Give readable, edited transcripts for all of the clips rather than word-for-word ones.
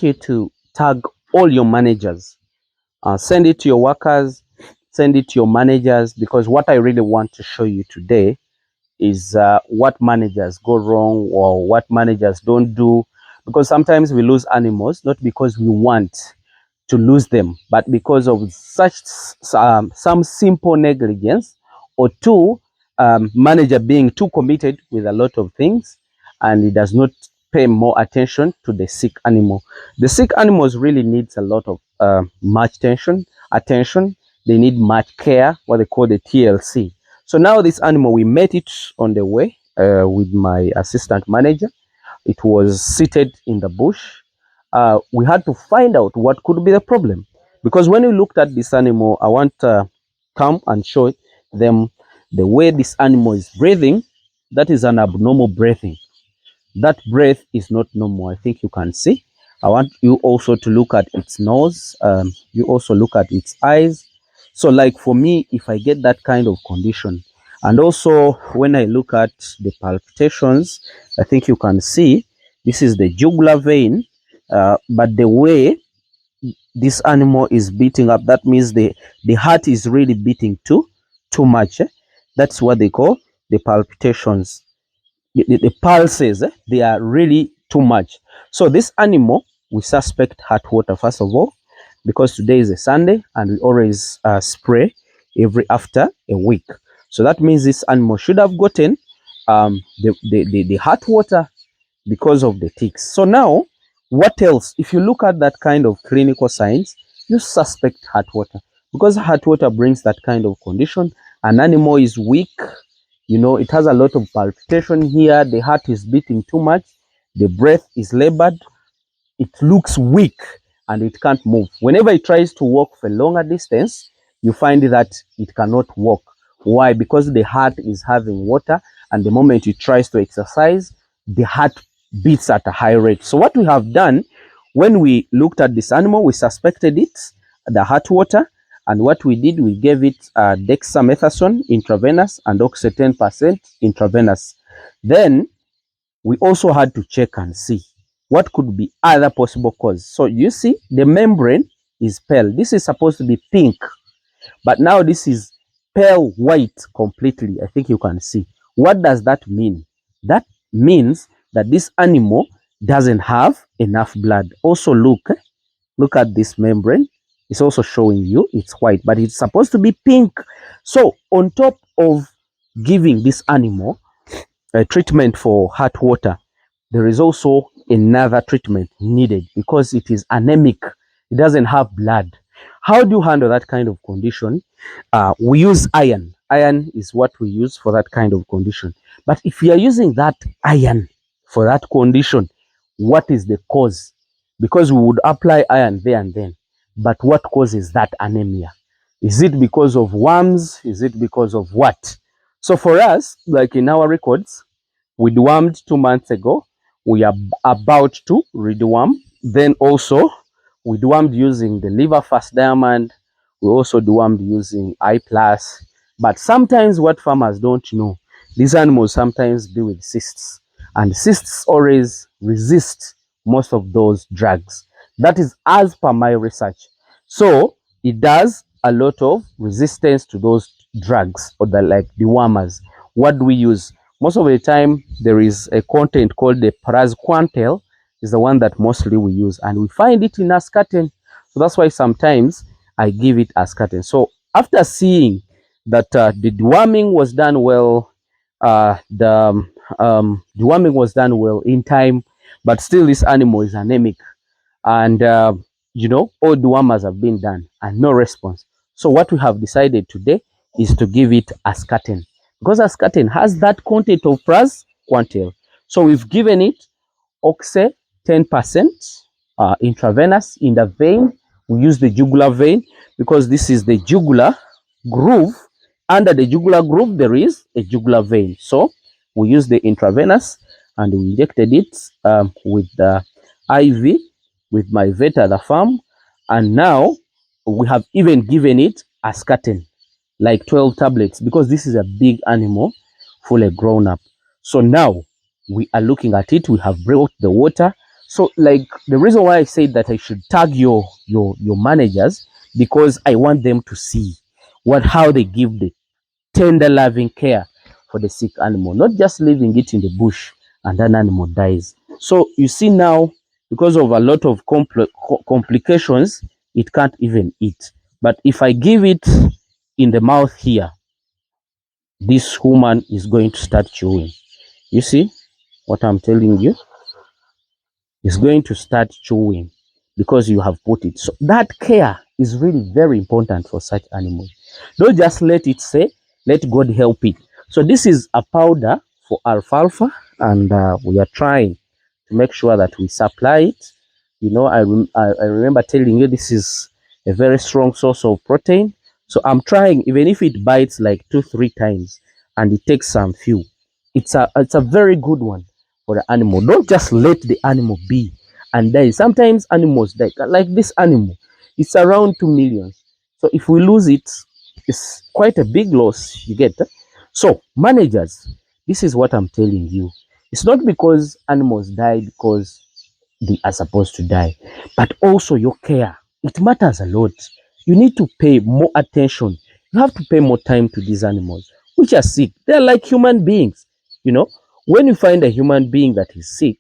like you to tag all your managers. Send it to your workers, send it to your managers, because what I really want to show you today is what managers go wrong or what managers don't do. Because sometimes we lose animals, not because we want to lose them, but because of some simple negligence, or two, manager being too committed with a lot of things, and he does not pay more attention to the sick animal. The sick animals really needs a lot of much attention. They need much care, what they call the TLC. So now this animal, we met it on the way with my assistant manager. It was seated in the bush. We had to find out what could be the problem, because when we looked at this animal, I want to come and show them the way this animal is breathing. That is an abnormal breathing. That breath is not normal. I think you can see. I want you also to look at its nose. You also look at its eyes. So like for me, if I get that kind of condition, and also when I look at the palpitations, I think you can see this is the jugular vein, but the way this animal is beating up, that means the heart is really beating too much. That's what they call the palpitations. The pulses, they are really too much. So this animal, we suspect heart water first of all, because today is a Sunday and we always spray every after a week. So that means this animal should have gotten the heart water because of the ticks. So now, what else? If you look at that kind of clinical signs, you suspect heart water, because heart water brings that kind of condition. An animal is weak, you know, it has a lot of palpitation here, the heart is beating too much, the breath is labored, it looks weak, and it can't move. Whenever it tries to walk for a longer distance, you find that it cannot walk. Why? Because the heart is having water, and the moment it tries to exercise, the heart beats at a high rate. So what we have done, when we looked at this animal, we suspected it, the heart water, and what we did, we gave it dexamethasone intravenous and oxy 10% intravenous. Then we also had to check and see what could be other possible cause. So you see, the membrane is pale. This is supposed to be pink, but now this is pale white completely. I think you can see. What does that mean? That means that this animal doesn't have enough blood. Also look at this membrane. It's also showing you it's white, but it's supposed to be pink. So on top of giving this animal a treatment for heart water, there is also another treatment needed because it is anemic. It doesn't have blood. How do you handle that kind of condition? We use iron. Iron is what we use for that kind of condition. But if you are using that iron for that condition, what is the cause? Because we would apply iron there and then. But what causes that anemia? Is it because of worms? Is it because of what? So for us, like in our records, we dewormed 2 months ago. We are about to redeworm. Then also, we dewormed using the liver fast diamond. We also dewormed using I+. But sometimes what farmers don't know, these animals sometimes deal with cysts. And cysts always resist most of those drugs. That is as per my research. So it does a lot of resistance to those drugs, or like dewormers. What do we use? Most of the time, there is a content called the praziquantel, is the one that mostly we use, and we find it in ascaten. So that's why sometimes I give it ascaten. So after seeing that the deworming was done well, the deworming was done well in time, but still this animal is anemic, and you know, all dewormers have been done and no response. So what we have decided today is to give it ascaten, because ascaten has that content of praziquantel. So we've given it oxy 10% intravenous in the vein. We use the jugular vein because this is the jugular groove. Under the jugular groove, there is a jugular vein. So we use the intravenous, and we injected it with the IV with my vet at the farm. And now we have even given it ascaten, like 12 tablets, because this is a big animal, fully grown up. So now we are looking at it. We have brought the water. So like the reason why I said that I should tag your managers, because I want them to see how they give the tender loving care for the sick animal, not just leaving it in the bush and that animal dies. So you see now, because of a lot of complications, it can't even eat. But if I give it in the mouth here, this woman is going to start chewing. You see what I'm telling you? Is going to start chewing because you have put it. So that care is really very important for such animals. Don't just let it say, let God help it. So this is a powder for alfalfa, and we are trying to make sure that we supply it. You know, I remember telling you this is a very strong source of protein. So I'm trying, even if it bites like 2-3 times and it takes some few, it's a very good one for the animal. Don't just let the animal be and die. Sometimes animals die. Like this animal, it's around 2 million. So if we lose it, it's quite a big loss, you get. So managers, this is what I'm telling you. It's not because animals die because they are supposed to die, but also your care. It matters a lot. You need to pay more attention. You have to pay more time to these animals which are sick. They're like human beings. You know, when you find a human being that is sick,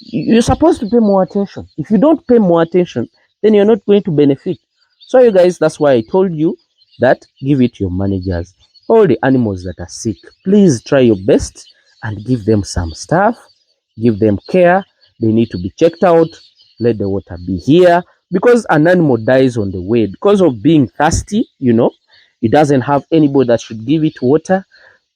you're supposed to pay more attention. If you don't pay more attention, then you're not going to benefit. So you guys, that's why I told you that give it to your managers. All the animals that are sick, please try your best and give them some stuff, give them care. They need to be checked out. Let the water be here, because an animal dies on the way because of being thirsty. You know, it doesn't have anybody that should give it water.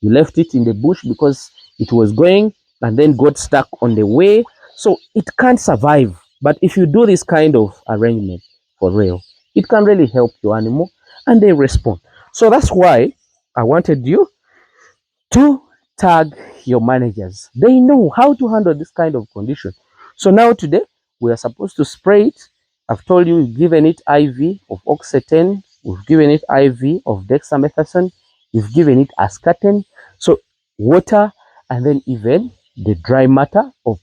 You left it in the bush because it was going and then got stuck on the way, so it can't survive. But if you do this kind of arrangement for real, it can really help your animal and they respond. So that's why I wanted you to tag your managers. They know how to handle this kind of condition. So now today we are supposed to spray it. I've told you we've given it IV of oxetane, we've given it IV of dexamethasone, we've given it ascartane. So water, and then even the dry matter of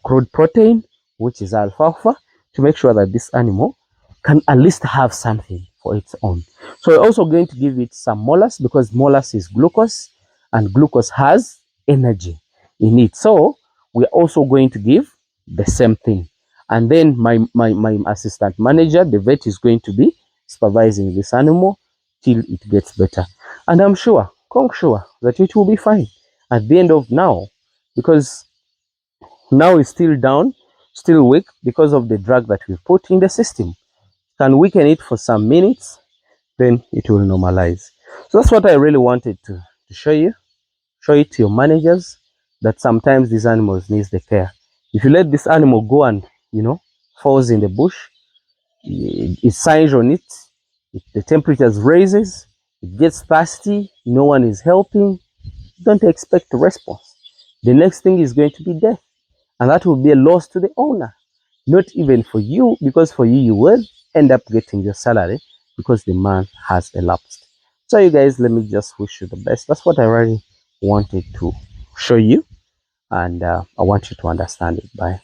crude protein, which is alfalfa, to make sure that this animal can at least have something for its own. So we're also going to give it some molasses, because molasses is glucose and glucose has energy in it. So we're also going to give the same thing. And then my assistant manager, the vet, is going to be supervising this animal till it gets better. And I'm sure, sure that it will be fine at the end of now, because now it's still down, still weak because of the drug that we put in the system. Can weaken it for some minutes, then it will normalize. So that's what I really wanted to show you. Show it to your managers that sometimes these animals need the care. If you let this animal go and, falls in the bush, it signs on it, the temperatures raises, it gets thirsty, no one is helping, don't expect a response. The next thing is going to be death, and that will be a loss to the owner. Not even for you, because for you, you will end up getting your salary because the man has elapsed. So you guys, let me just wish you the best. That's what I really wanted to show you, and I want you to understand it. Bye.